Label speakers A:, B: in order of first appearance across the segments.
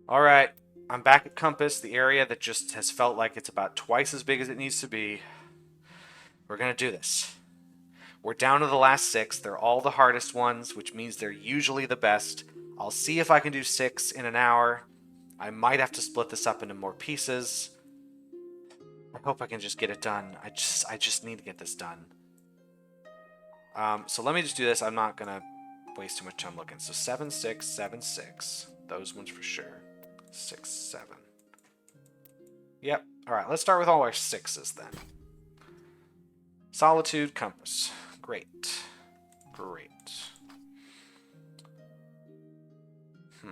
A: All right, I'm back at Compass, the area that just has felt like it's about twice as big as it needs to be. We're gonna do this. We're down to the last six. They're all the hardest ones, which means they're usually the best. I'll see if I can do six in an hour. I might have to split this up into more pieces. I hope I can just get it done. I just need to get this done. So let me just do this. I'm not gonna waste too much time looking. So 7, 6, 7, 6. Those ones for sure. 6, 7. Yep. All right. Let's start with all our sixes then. Solitude, compass. Great. Great. Hmm.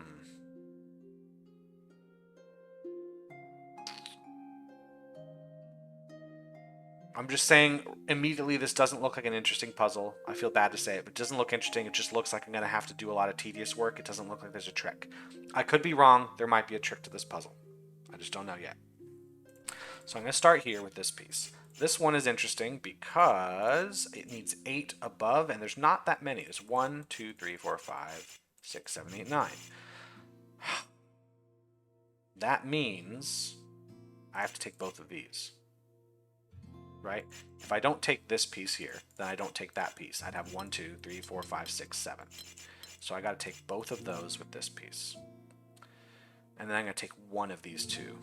A: I'm just saying, immediately, this doesn't look like an interesting puzzle. I feel bad to say it, but it doesn't look interesting. It just looks like I'm going to have to do a lot of tedious work. It doesn't look like there's a trick. I could be wrong. There might be a trick to this puzzle. I just don't know yet. So I'm going to start here with this piece. This one is interesting because it needs 8 above, and there's not that many. There's 1, 2, 3, 4, 5, 6, 7, 8, 9. That means I have to take both of these. Right? If I don't take this piece here, then I don't take that piece. I'd have 1, 2, 3, 4, 5, 6, 7. So I got to take both of those with this piece. And then I'm going to take one of these two.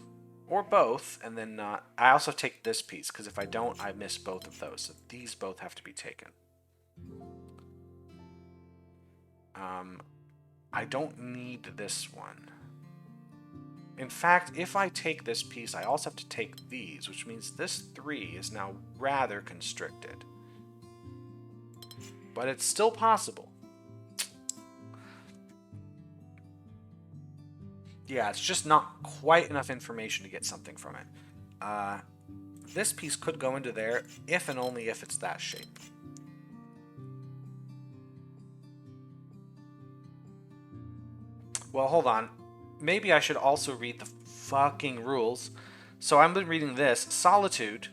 A: Or both, and then not. I also take this piece, because if I don't, I miss both of those. So these both have to be taken. I don't need this one. In fact, if I take this piece, I also have to take these, which means this 3 is now rather constricted. But it's still possible. Yeah, it's just not quite enough information to get something from it. This piece could go into there if and only if it's that shape. Well, hold on. Maybe I should also read the fucking rules. So I've been reading this. Solitude.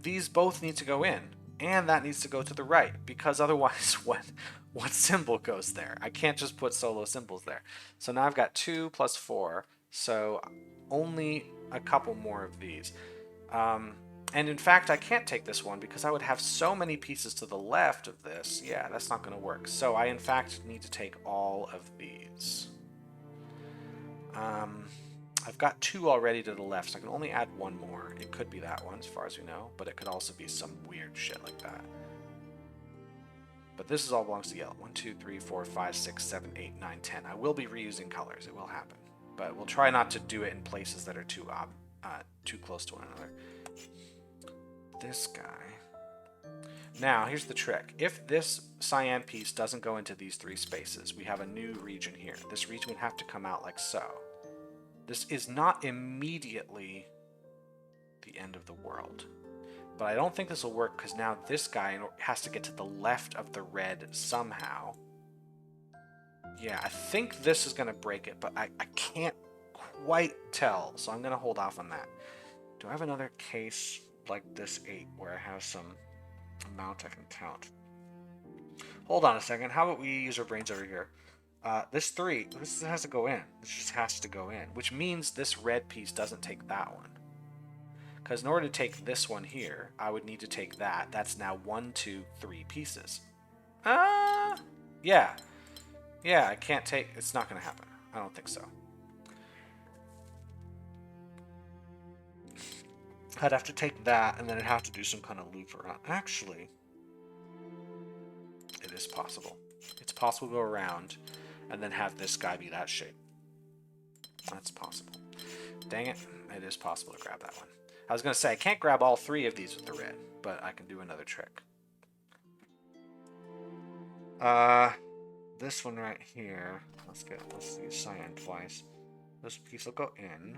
A: These both need to go in. And that needs to go to the right. Because otherwise, what symbol goes there? I can't just put solo symbols there. So now I've got 2 plus 4. So only a couple more of these. And in fact, I can't take this one because I would have so many pieces to the left of this. Yeah, that's not going to work. So I, in fact, need to take all of these. I've got 2 already to the left, so I can only add 1 more. It could be that one, as far as we know, but it could also be some weird shit like that. But this is all belongs to yellow. 1, 2, 3, 4, 5, 6, 7, 8, 9, 10. I will be reusing colors. It will happen. But we'll try not to do it in places that are too close to one another. This guy. Now, here's the trick. If this cyan piece doesn't go into these 3 spaces, we have a new region here. This region would have to come out like so. This is not immediately the end of the world. But I don't think this will work because now this guy has to get to the left of the red somehow. Yeah, I think this is going to break it, but I can't quite tell, so I'm going to hold off on that. Do I have another case like this 8 where I have some amount I can count? Hold on a second. How about we use our brains over here? This 3, this has to go in. This just has to go in, which means this red piece doesn't take that one. Because in order to take this one here, I would need to take that. That's now 1, 2, 3 pieces. Yeah. Yeah, I can't take... It's not going to happen. I don't think so. I'd have to take that, and then I'd have to do some kind of loop around. Actually, it is possible. It's possible to go around and then have this guy be that shape. That's possible. Dang it. It is possible to grab that one. I was going to say, I can't grab all 3 of these with the red, but I can do another trick. This one right here. Let's use cyan twice. This piece will go in.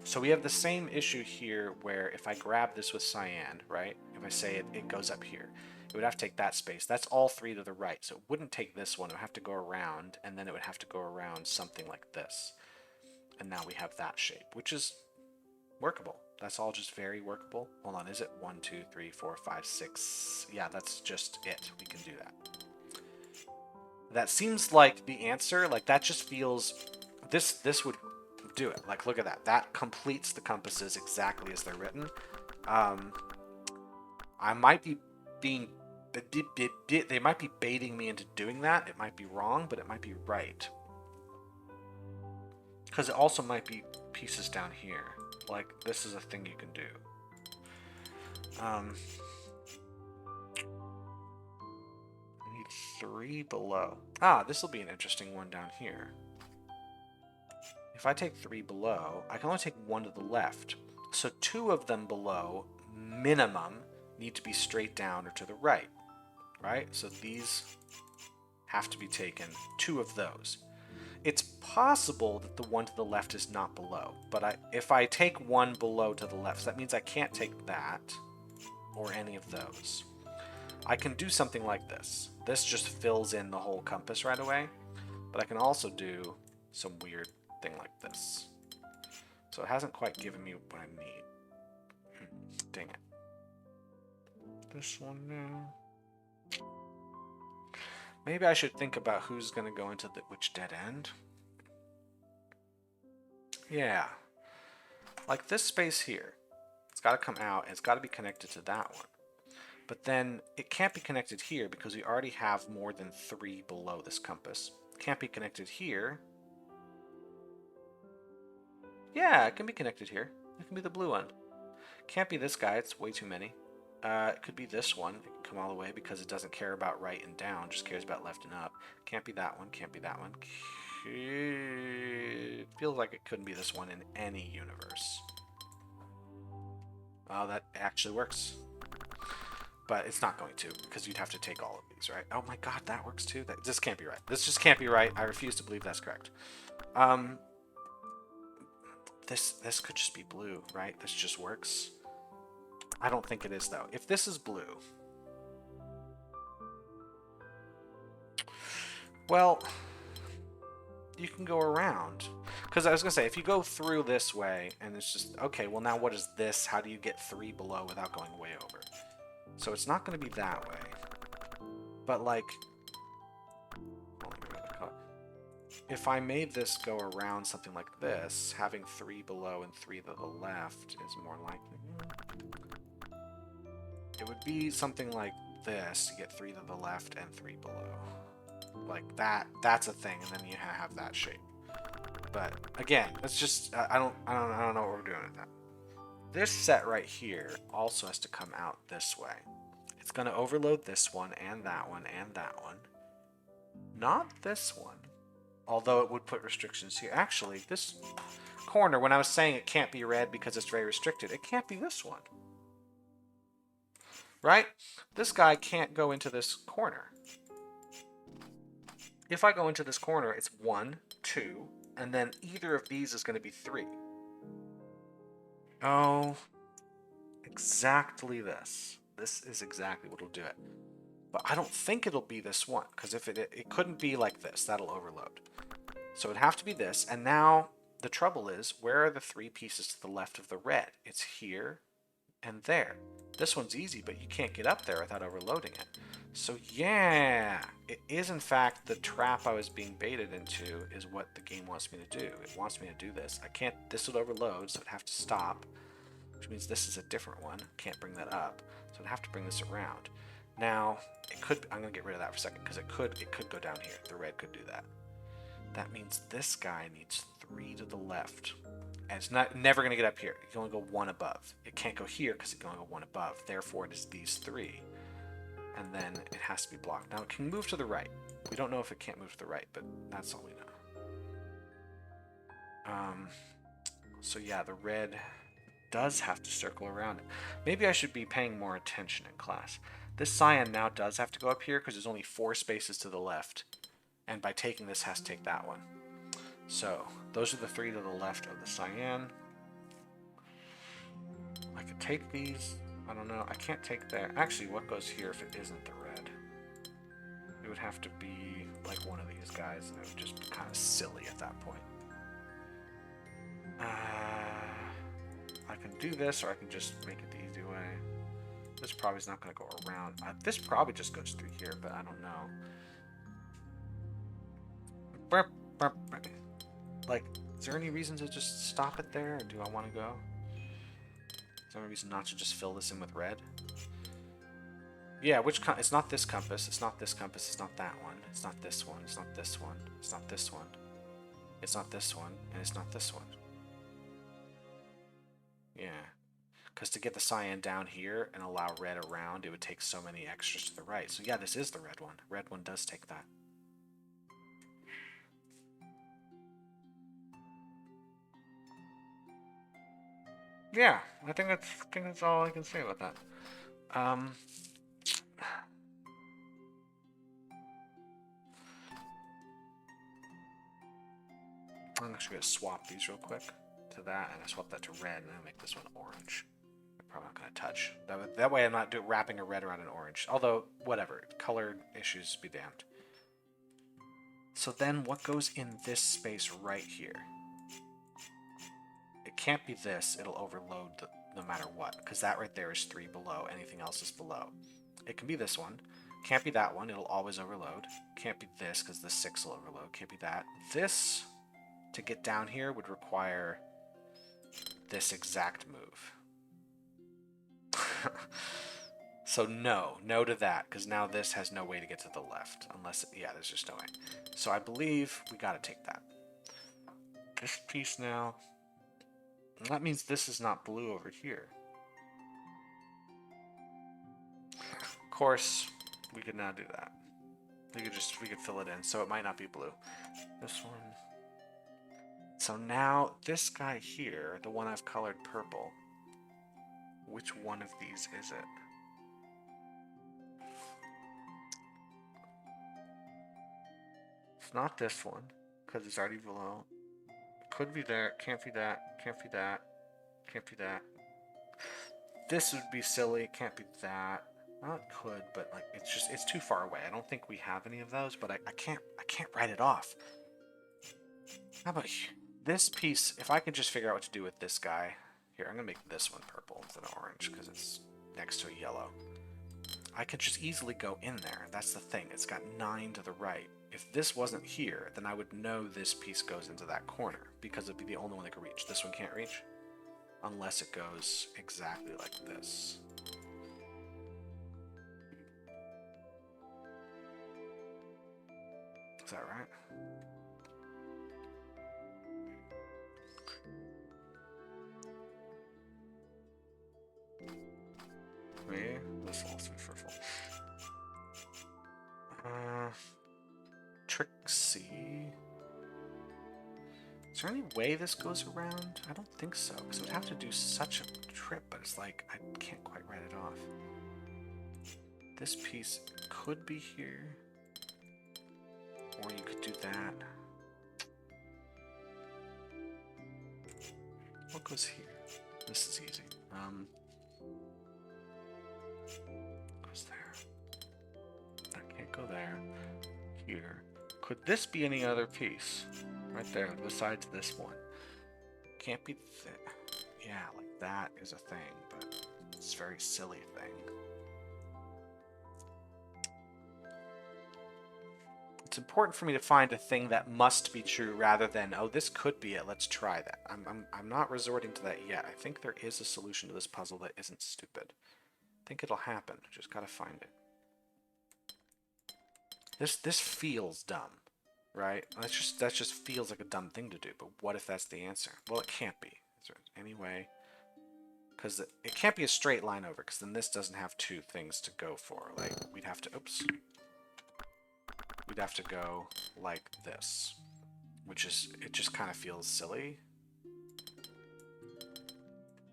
A: So we have the same issue here where if I grab this with cyan, right? If I say it goes up here. It would have to take that space. That's all 3 to the right. So it wouldn't take this one. It would have to go around, and then it would have to go around something like this. And now we have that shape, which is workable. That's all just very workable. Hold on, is it 1, 2, 3, 4, 5, 6? Yeah, that's just it. We can do that. That seems like the answer. Like, that just feels this would do it. Like, look at that. That completes the compasses exactly as they're written. I might be being... They might be baiting me into doing that. It might be wrong, but it might be right. Because it also might be pieces down here. Like, this is a thing you can do. I need 3 below. Ah, this will be an interesting one down here. If I take 3 below, I can only take 1 to the left. So 2 of them below, minimum, need to be straight down or to the right. Right? So these have to be taken. 2 of those. It's possible that the one to the left is not below, but if I take 1 below to the left, so that means I can't take that or any of those. I can do something like this. This just fills in the whole compass right away, but I can also do some weird thing like this. So it hasn't quite given me what I need. Dang it. This one now. Maybe I should think about who's going to go into which dead end. Yeah. Like this space here. It's got to come out, and it's got to be connected to that one. But then it can't be connected here because we already have more than 3 below this compass. It can't be connected here. Yeah, it can be connected here. It can be the blue one. Can't be this guy. It's way too many. It could be this one. It can come all the way because it doesn't care about right and down, just cares about left and up. Can't be that one. Can't be that one. It feels like it couldn't be this one in any universe. Oh, that actually works. But it's not going to, because you'd have to take all of these, right? Oh my god, that works too? This can't be right. This just can't be right. I refuse to believe that's correct. This could just be blue, right? This just works. I don't think it is, though. If this is blue... Well, you can go around. Because I was going to say, if you go through this way, and it's just... Okay, well now what is this? How do you get 3 below without going way over? So it's not going to be that way. But, like... If I made this go around something like this, having 3 below and 3 to the left is more likely. It would be something like this. You get 3 to the left and 3 below. Like that. That's a thing, and then you have that shape. But again, it's just I don't know what we're doing with that. This set right here also has to come out this way. It's going to overload this one and that one and that one. Not this one. Although it would put restrictions here. Actually, this corner, when I was saying it can't be red because it's very restricted, it can't be this one. Right? This guy can't go into this corner. If I go into this corner, it's 1, 2, and then either of these is going to be 3. Oh, exactly this. This is exactly what will do it. But I don't think it'll be this one, because if it couldn't be like this, that'll overload. So it'd have to be this, and now the trouble is, where are the 3 pieces to the left of the red? It's here and there. This one's easy, but you can't get up there without overloading it. So yeah, it is in fact the trap I was being baited into is what the game wants me to do. It wants me to do this. I can't, this would overload, so it'd have to stop, which means this is a different one. Can't bring that up, so I'd have to bring this around. Now, it could, I'm going to get rid of that for a second, because it could go down here. The red could do that. That means this guy needs 3 to the left. And it's never going to get up here. It can only go 1 above. It can't go here because it can only go 1 above. Therefore, it is these 3. And then it has to be blocked. Now, it can move to the right. We don't know if it can't move to the right, but that's all we know. So yeah, the red does have to circle around it. Maybe I should be paying more attention in class. This cyan now does have to go up here because there's only 4 spaces to the left. And by taking this, has to take that one. So, those are the 3 to the left of the cyan. I could take these. I don't know. I can't take that. Actually, what goes here if it isn't the red? It would have to be like one of these guys, and it would just be kind of silly at that point. I can do this, or I can just make it the easy way. This probably is not going to go around. This probably just goes through here, but I don't know. Like, is there any reason to just stop it there, or do I want to go? Is there any reason not to just fill this in with red? Yeah, it's not this compass, it's not this compass, it's not that one, it's not this one, it's not this one, it's not this one, it's not this one, and it's not this one. Yeah, because to get the cyan down here and allow red around, it would take so many extras to the right. So yeah, this is the red one. Red one does take that. Yeah, I think that's all I can say about that. I'm actually going to swap these real quick to that, and I swap that to red, and I make this one orange. I'm probably not going to touch. That way I'm not wrapping a red around an orange. Although, whatever. Color issues be damned. So then what goes in this space right here? It can't be this. It'll overload no matter what, because that right there is 3 below. Anything else is below. It can be this one. Can't be that one. It'll always overload. Can't be this, because the 6 will overload. Can't be that. This, to get down here, would require this exact move. So no to that, because now this has no way to get to the left, unless, yeah, there's just no way. So I believe we gotta take that. This piece now, that means this is not blue over here. Of course, we could now do that. We could fill it in, so it might not be blue. This one. So now, this guy here, the one I've colored purple, which one of these is it? It's not this one, because it's already below. Could be there, can't be that, can't be that, can't be that. This would be silly, can't be that. Well, it could, but like it's too far away. I don't think we have any of those, but I can't write it off. How about this piece? If I can just figure out what to do with this guy. Here, I'm gonna make this one purple instead of orange because it's next to a yellow. I could just easily go in there. That's the thing. It's got 9 to the right. If this wasn't here, then I would know this piece goes into that corner because it'd be the only one that could reach. This one can't reach unless it goes exactly like this. Is that right? Maybe this will also be purple. Trixie. Is there any way this goes around? I don't think so, because it would have to do such a trip, but it's like, I can't quite write it off. This piece could be here, or you could do that. What goes here? This is easy. Goes there. That can't go there. Here. Could this be any other piece? Right there, besides this one. Can't be yeah, like that is a thing, but it's a very silly thing. It's important for me to find a thing that must be true rather than, oh, this could be it, let's try that. I'm not resorting to that yet. I think there is a solution to this puzzle that isn't stupid. I think it'll happen. Just gotta find it. This feels dumb, right? That just feels like a dumb thing to do, but what if that's the answer? Well, it can't be. Is there any way? Because it can't be a straight line over, because then this doesn't have 2 things to go for. Like, we'd have to, oops. We'd have to go like this, which is, it just kind of feels silly.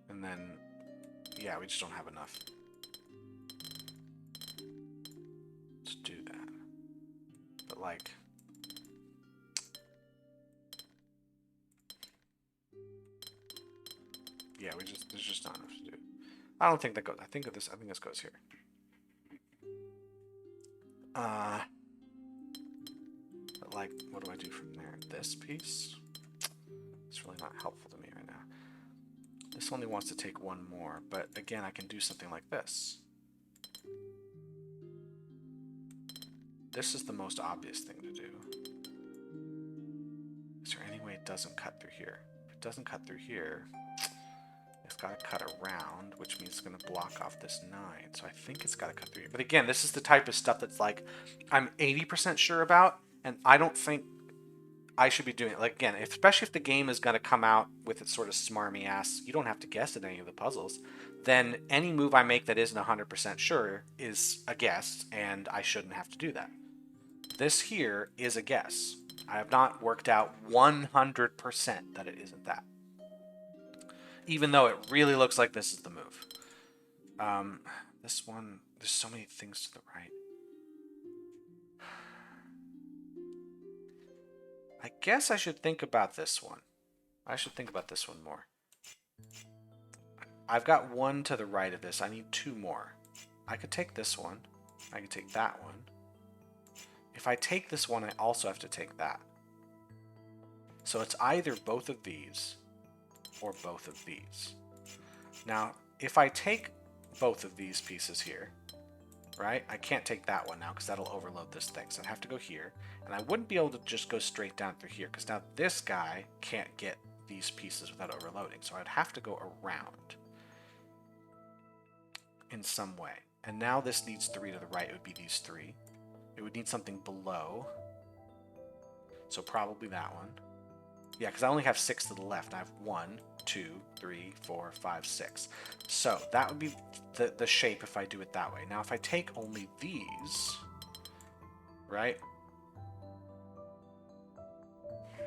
A: And then, yeah, we just don't have enough to do that. But like, yeah, there's just not enough to do. I don't think that goes, I think this goes here. But like, what do I do from there? This piece? It's really not helpful to me right now. This only wants to take 1 more, but again, I can do something like this. This is the most obvious thing to do. Is there any way it doesn't cut through here. If it doesn't cut through here, it's got to cut around, which means it's going to block off this 9. So I think it's got to cut through here. But again, this is the type of stuff that's like, I'm 80% sure about, and I don't think I should be doing it. Like, again, especially if the game is going to come out with its sort of smarmy ass, you don't have to guess at any of the puzzles, then any move I make that isn't 100% sure is a guess, and I shouldn't have to do that. This here is a guess. I have not worked out 100% that it isn't that. Even though it really looks like this is the move. This one, there's so many things to the right. I guess I should think about this one. I should think about this one more. I've got one to the right of this. I need 2 more. I could take this one. I could take that one. If I take this one, I also have to take that. So it's either both of these or both of these. Now, if I take both of these pieces here, right, I can't take that one now because that'll overload this thing. So I'd have to go here. And I wouldn't be able to just go straight down through here because now this guy can't get these pieces without overloading. So I'd have to go around in some way. And now this needs 3 to the right. It would be these 3. It would need something below. So probably that one. Yeah, because I only have 6 to the left. I have 1, 2, 3, 4, 5, 6. So that would be the shape if I do it that way. Now if I take only these, right?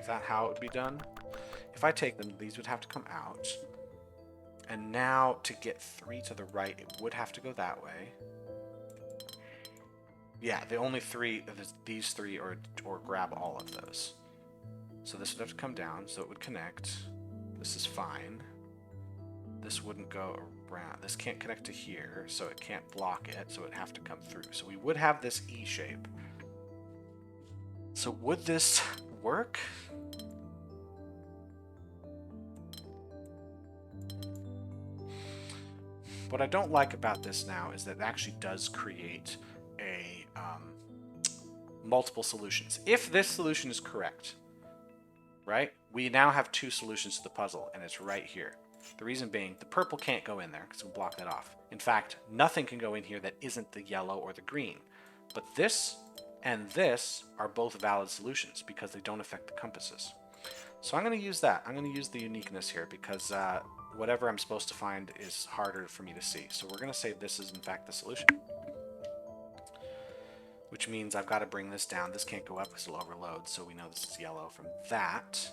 A: Is that how it would be done? If I take them, these would have to come out. And now to get 3 to the right, it would have to go that way. Yeah, the only 3, these 3, or grab all of those. So this would have to come down, so it would connect. This is fine. This wouldn't go around. This can't connect to here, so it can't block it, so it'd have to come through. So we would have this E shape. So would this work? What I don't like about this now is that it actually does create a multiple solutions. If this solution is correct, right, we now have 2 solutions to the puzzle, and it's right here. The reason being, the purple can't go in there because we'll block that off. In fact, nothing can go in here that isn't the yellow or the green. But this and this are both valid solutions because they don't affect the compasses. So I'm going to use that. I'm going to use the uniqueness here because whatever I'm supposed to find is harder for me to see. So we're going to say this is in fact the solution. Which means I've got to bring this down. This can't go up because it'll overload, so we know this is yellow from that.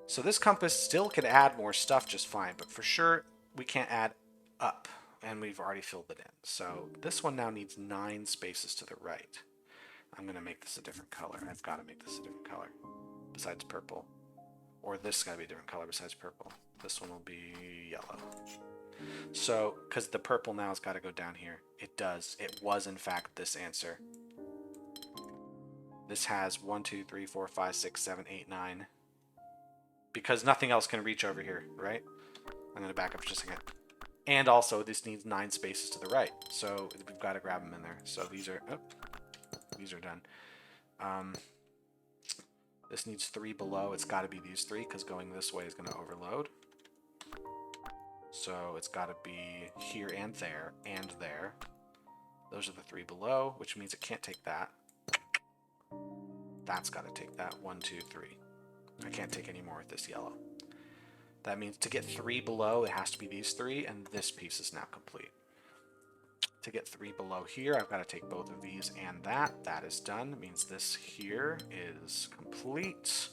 A: So this compass still could add more stuff just fine, but for sure we can't add up, and we've already filled it in. So this one now needs 9 spaces to the right. I'm going to make this a different color. I've got to make this a different color besides purple. Or this has got to be a different color besides purple. This one will be yellow. So, because the purple now has got to go down here. It does. It was, in fact, this answer. This has 1, 2, 3, 4, 5, 6, 7, 8, 9. Because nothing else can reach over here, right? I'm going to back up just a second. And also, this needs 9 spaces to the right. So, we've got to grab them in there. So, these are... Oh, these are done. This needs 3 below. It's got to be these 3, because going this way is going to overload. So it's got to be here and there and there. Those are the 3 below, which means it can't take that. That's got to take that. 1, 2, 3. I can't take any more with this yellow. That means to get 3 below, it has to be these 3, and this piece is now complete. To get 3 below here, I've got to take both of these and that. That is done. It means this here is complete.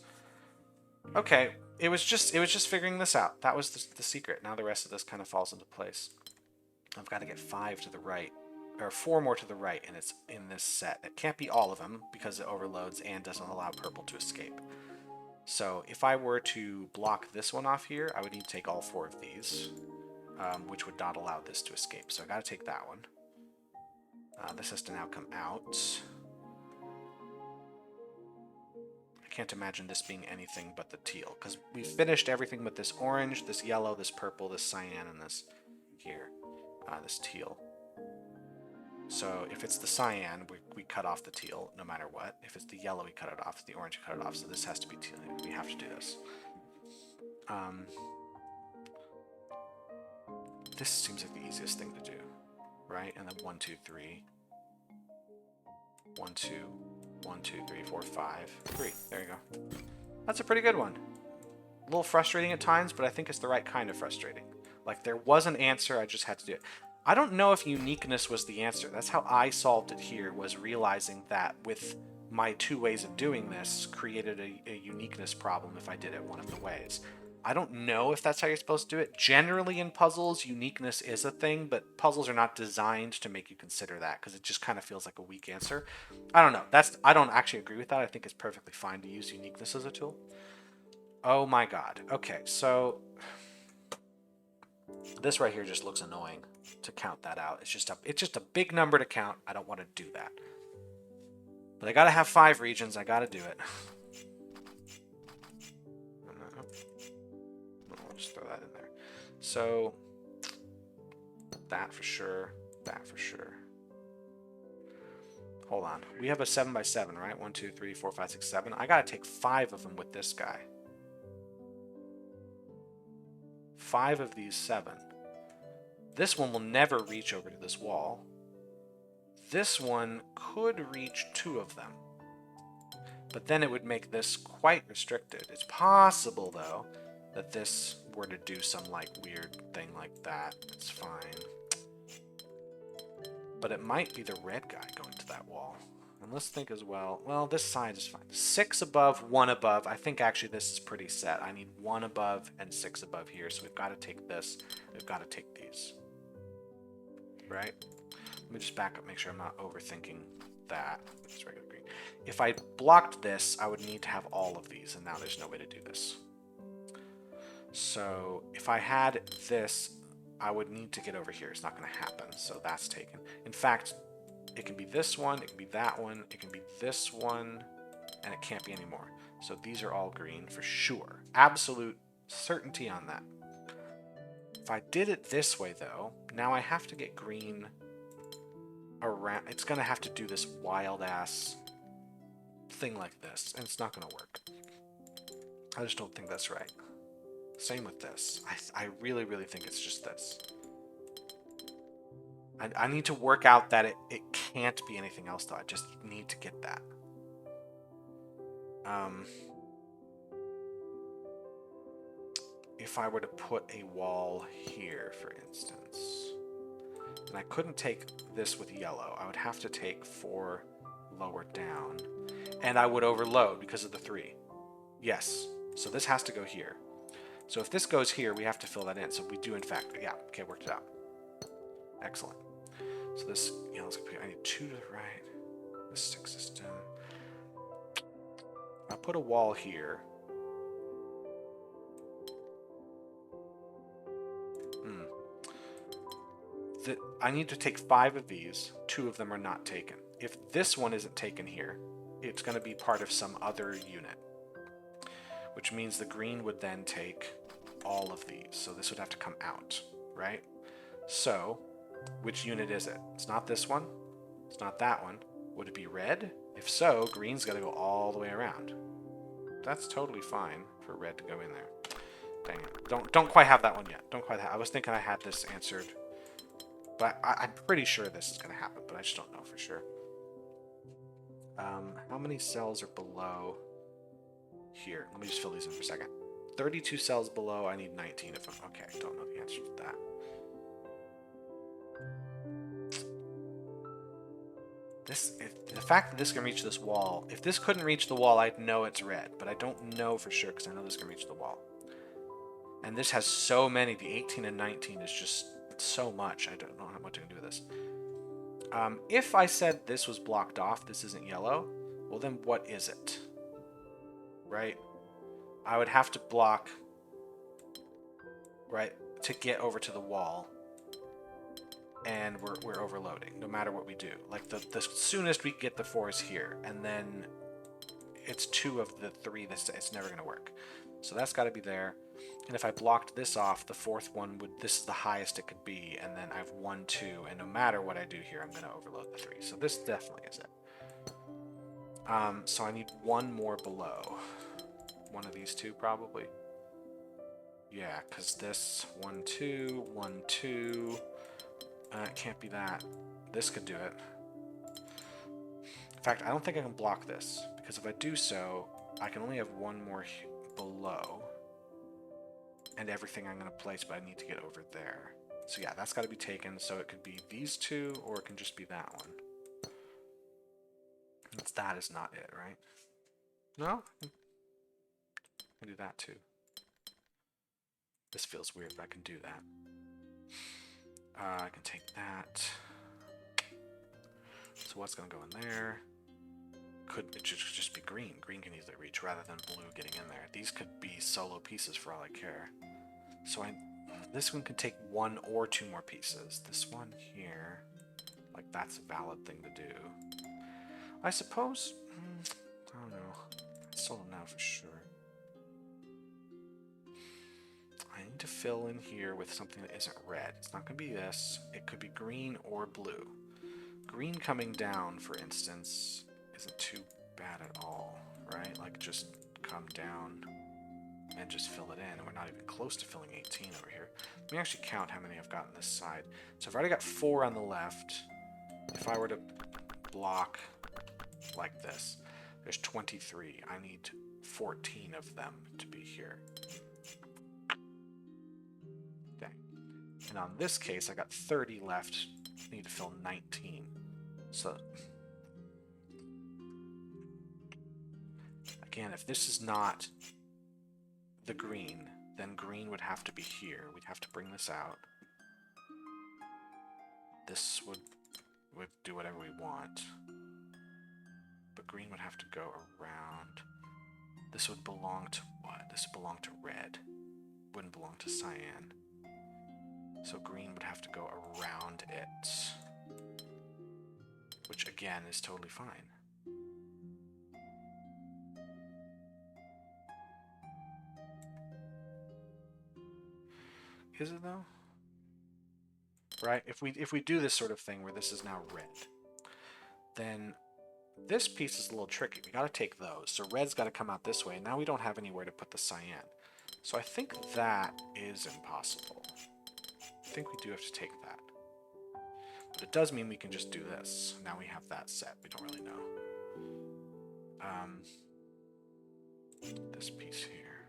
A: Okay, it was just figuring this out. That was the secret. Now the rest of this kind of falls into place. I've got to get 5 to the right, or 4 more to the right, and it's in this set. It can't be all of them because it overloads and doesn't allow purple to escape. So if I were to block this one off here, I would need to take all 4 of these, which would not allow this to escape. So I got to take that one. This has to now come out. I can't imagine this being anything but the teal, because we've finished everything but this orange, this yellow, this purple, this cyan, and this here, this teal. So if it's the cyan, we cut off the teal no matter what. If it's the yellow, we cut it off. If it's the orange, we cut it off. So this has to be teal. We have to do this. This seems like the easiest thing to do, right? And then 1, 2, 3. 1, 2, 1, 2, 3, 4, 5, 3. There you go. That's a pretty good one. A little frustrating at times, but I think it's the right kind of frustrating. Like, there was an answer, I just had to do it. I don't know if uniqueness was the answer. That's how I solved it here, was realizing that with my two ways of doing this created a uniqueness problem if I did it one of the ways. I don't know if that's how you're supposed to do it. Generally in puzzles, uniqueness is a thing, but puzzles are not designed to make you consider that because it just kind of feels like a weak answer. I don't know. I don't actually agree with that. I think it's perfectly fine to use uniqueness as a tool. Oh my god. Okay, so this right here just looks annoying to count that out. It's just a big number to count. I don't want to do that. But I gotta have 5 regions. I gotta do it. I'll just throw that in there. So that for sure. That for sure. Hold on. We have a 7 by 7, right? 1, 2, 3, 4, 5, 6, 7. I gotta take 5 of them with this guy. 5 of these 7. This one will never reach over to this wall. This one could reach 2 of them. But then it would make this quite restricted. It's possible, though, that this were to do some, like, weird thing like that. It's fine. But it might be the red guy going to that wall. And let's think as well. Well, this side is fine. 6 above, 1 above. I think actually this is pretty set. I need 1 above and 6 above here. So we've got to take this. We've got to take these. Right? Let me just back up, make sure I'm not overthinking that. It's regular green. If I blocked this, I would need to have all of these, and now there's no way to do this. So if I had this, I would need to get over here. It's not going to happen, so that's taken. In fact, it can be this one, it can be that one, it can be this one, and it can't be any more. So these are all green for sure. Absolute certainty on that. If I did it this way, though, now I have to get green around. It's going to have to do this wild-ass thing like this, and it's not going to work. I just don't think that's right. Same with this. I really, really think it's just this. I need to work out that it can't be anything else, though. I just need to get that. If I were to put a wall here, for instance, and I couldn't take this with yellow, I would have to take 4 lower down, and I would overload because of the 3. Yes, so this has to go here. So if this goes here, we have to fill that in. So we do, in fact, yeah, okay, worked it out. Excellent. So this, you know, let's compare. I need 2 to the right. This stick system. I'll put a wall here. I need to take 5 of these. 2 of them are not taken. If this one isn't taken here, it's going to be part of some other unit, which means the green would then take all of these. So this would have to come out, right? So which unit is it? It's not this one. It's not that one. Would it be red? If so, green's got to go all the way around. That's totally fine for red to go in there. Dang it. Don't quite have that one yet. Don't quite have. I was thinking I had this answered, but I'm pretty sure this is going to happen, but I just don't know for sure. How many cells are below here? Let me just fill these in for a second. 32 cells below. I need 19 of them. Okay, don't know the answer to that. The fact that this can reach this wall, if this couldn't reach the wall, I'd know it's red, but I don't know for sure because I know this can reach the wall. And this has so many. The 18 and 19 is just so much. I don't know what to do with this. If I said this was blocked off, this isn't yellow, well then what is it? Right? I would have to block, right, to get over to the wall. And we're overloading, no matter what we do. Like, the soonest we get the 4 is here, and then it's 2 of the 3 that's it's never going to work. So that's got to be there. And if I blocked this off, the fourth one would, this is the highest it could be, and then I have 1, 2, and no matter what I do here, I'm going to overload the 3. So this definitely is it. So I need one more below. One of these two, probably. Yeah, because this 1, 2, 1, 2. It can't be that. This could do it. In fact, I don't think I can block this, because if I do so, I can only have one more below. And everything I'm going to place, but I need to get over there. So yeah, that's got to be taken. So it could be these two, or it can just be that one. That is not it, right? No? I can do that too. This feels weird, but I can do that. I can take that. So what's going to go in there? It should just be green. Green can easily reach rather than blue getting in there. These could be solo pieces for all I care. So this one can take 1 or 2 more pieces. This one here, like that's a valid thing to do. I suppose, I don't know. I still don't know for sure. I need to fill in here with something that isn't red. It's not going to be this. It could be green or blue. Green coming down, for instance, isn't too bad at all, right? Like just come down and just fill it in. And we're not even close to filling 18 over here. Let me actually count how many I've got on this side. So I've already got 4 on the left. If I were to block like this, there's 23. I need 14 of them to be here. Okay. And on this case, I got 30 left. I need to fill 19. So again, if this is not the green, then green would have to be here. We'd have to bring this out. This would do whatever we want. But green would have to go around. This would belong to what? This would belong to red. Wouldn't belong to cyan. So green would have to go around it. Which again is totally fine. Is it though? Right? If we do this sort of thing where this is now red, then this piece is a little tricky. We got to take those. So red's got to come out this way. Now we don't have anywhere to put the cyan. So I think that is impossible. I think we do have to take that. But it does mean we can just do this. Now we have that set. We don't really know. This piece here.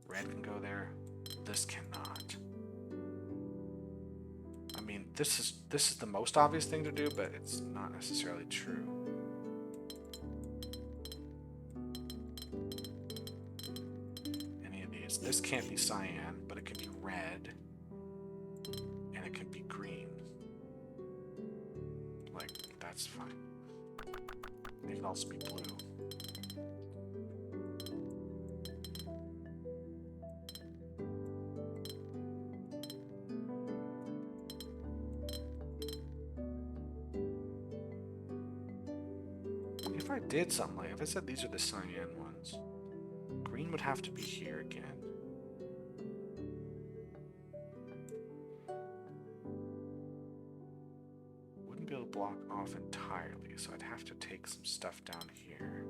A: Red can go there. This cannot. I mean, this is the most obvious thing to do, but it's not necessarily true. Any of these. This can't be cyan, but it can be red. And it can be green. Like, that's fine. It can also be blue. If I did something like, if I said these are the cyan ones, green would have to be here again. Wouldn't be able to block off entirely, so I'd have to take some stuff down here.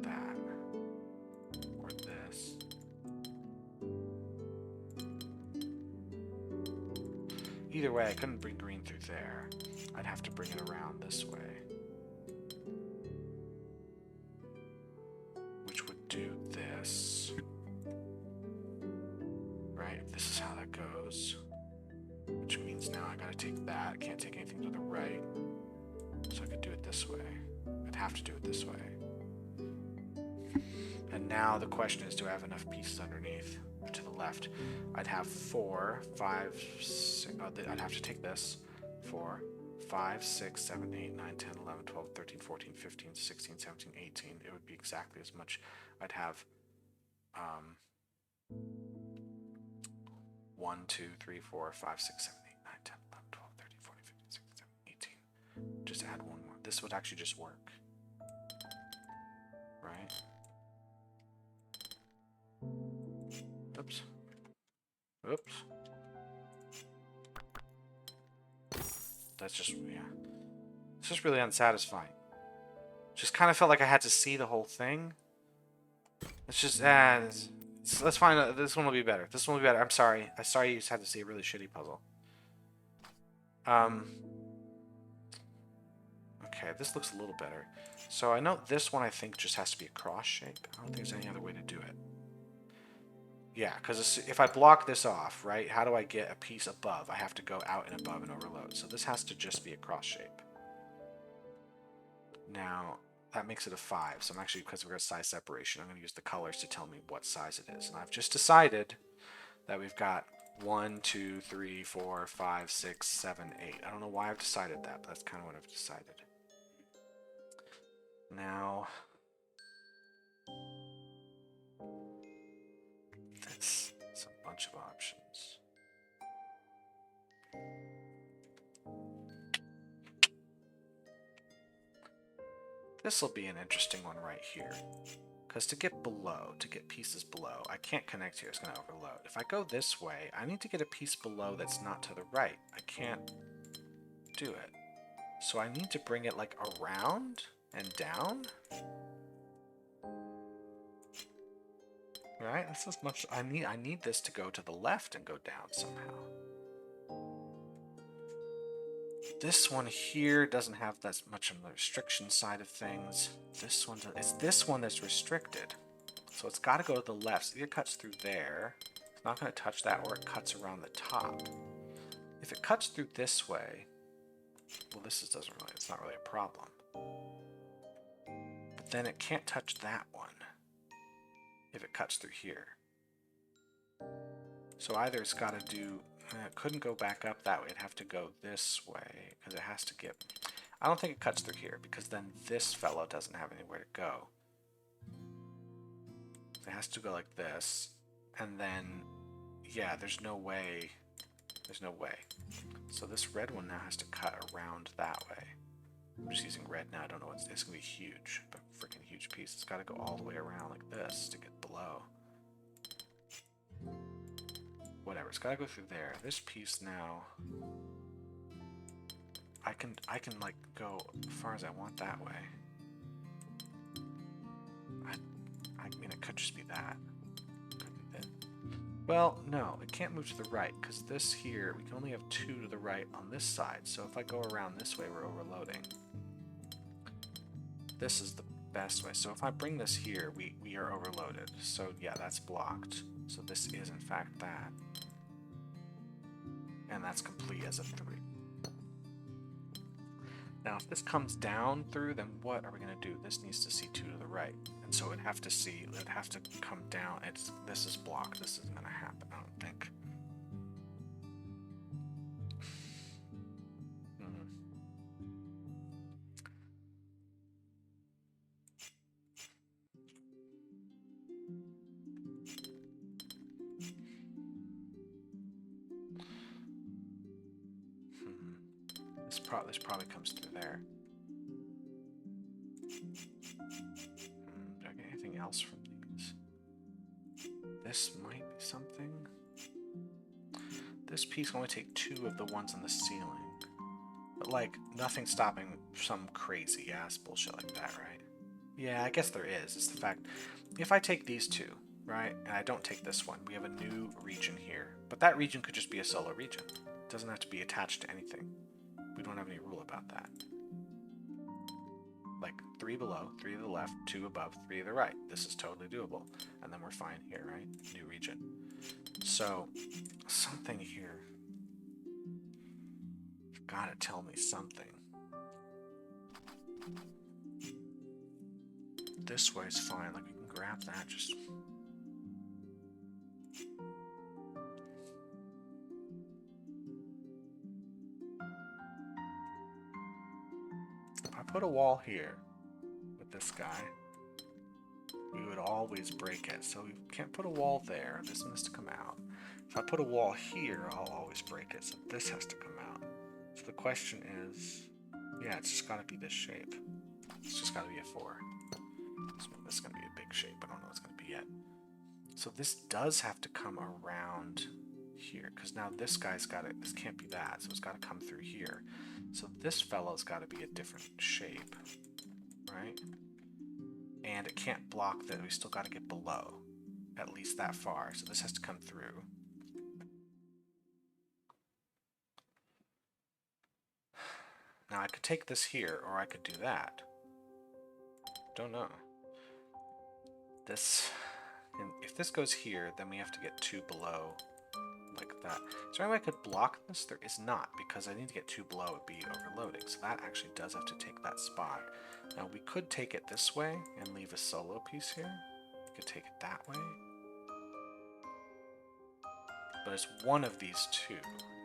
A: That. Or this. Either way, I couldn't bring green through there. I'd have to bring it around this way. Which would do this. Right, if this is how that goes. Which means now I gotta take that. I can't take anything to the right. So I could do it this way. I'd have to do it this way. And now the question is, do I have enough pieces underneath? To the left. I'd have 4, 5, 6, I'd have to take this. 4, 5, 6, 7, 8, 9, 10, 11, 12, 13, 14, 15, 16, 17, 18. It would be exactly as much. I'd have 1, 2, 3, 4, 5, 6, 7, 8, 9, 10, 11, 12, 13, 14, 15, 16, 17, 18. Just add one more. This would actually just work. Right? Oops. Oops. That's just, yeah. It's just really unsatisfying. Just kind of felt like I had to see the whole thing. It's just, let's find this one will be better. This one will be better. I'm sorry. I'm sorry you just had to see a really shitty puzzle. Okay, this looks a little better. So I know this one I think just has to be a cross shape. I don't think there's any other way to do it. Yeah, because if I block this off, right, how do I get a piece above? I have to go out and above and overload. So this has to just be a cross shape. Now, that makes it a 5. So I'm actually, because we're at size separation, I'm going to use the colors to tell me what size it is. And I've just decided that we've got 1, 2, 3, 4, 5, 6, 7, 8. I don't know why I've decided that, but that's kind of what I've decided. Now, that's a bunch of options. This will be an interesting one right here. Because to get below, to get pieces below, I can't connect here, it's going to overload. If I go this way, I need to get a piece below that's not to the right. I can't do it. So I need to bring it like around and down. Right? That's as much I need this to go to the left and go down somehow. This one here doesn't have that much of the restriction side of things. This one, it's this one that's restricted. So it's got to go to the left. So it cuts through there. It's not going to touch that, or it cuts around the top. If it cuts through this way, well, doesn't really, it's not really a problem. But then it can't touch that one if it cuts through here. So either it's got to do, it couldn't go back up that way. It'd have to go this way because it has to get, I don't think it cuts through here because then this fellow doesn't have anywhere to go. It has to go like this, and then, yeah, there's no way. There's no way. So this red one now has to cut around that way. I'm just using red now. I don't know what's. It's gonna be huge, but freaking huge piece. It's got to go all the way around like this to get below. Whatever. It's got to go through there. This piece now. I can like go as far as I want that way. I mean, it could just be that. Could be it. Well, no, it can't move to the right because this here, we can only have 2 to the right on this side. So if I go around this way, we're overloading. This is the best way. So if I bring this here, we are overloaded. So yeah, that's blocked. So this is in fact that. And that's complete as a 3. Now, if this comes down through, then what are we going to do? This needs to see 2 to the right. And so it'd have to come down. This is blocked. This isn't going to happen, I don't think. This probably comes through there. Do I get anything else from these? This might be something. This piece can only take 2 of the ones on the ceiling. But like, nothing stopping some crazy ass bullshit like that, right? Yeah, I guess there is. It's the fact, if I take these 2, right, and I don't take this one, we have a new region here. But that region could just be a solo region. It doesn't have to be attached to anything. We don't have any rule about that. Like 3 below, 3 to the left, 2 above, 3 to the right. This is totally doable. And then we're fine here, right? New region. So, something here. You've got to tell me something. This way is fine. Like, we can grab that, just... If I put a wall here with this guy, we would always break it. So we can't put a wall there. This one has to come out. If I put a wall here, I'll always break it. So this has to come out. So the question is, yeah, it's just got to be this shape. It's just got to be a 4. So this is going to be a big shape. I don't know what it's going to be yet. So this does have to come around here, because now this guy's got it. This can't be that, so it's got to come through here. So this fellow's got to be a different shape, right? And it can't block that. We still got to get below, at least that far. So this has to come through. Now I could take this here, or I could do that. Don't know. This, and if this goes here, then we have to get 2 below, like that. Is there any way I could block this? There is not, because I need to get 2 below. It would be overloading. So that actually does have to take that spot. Now we could take it this way and leave a solo piece here. We could take it that way. But it's one of these two.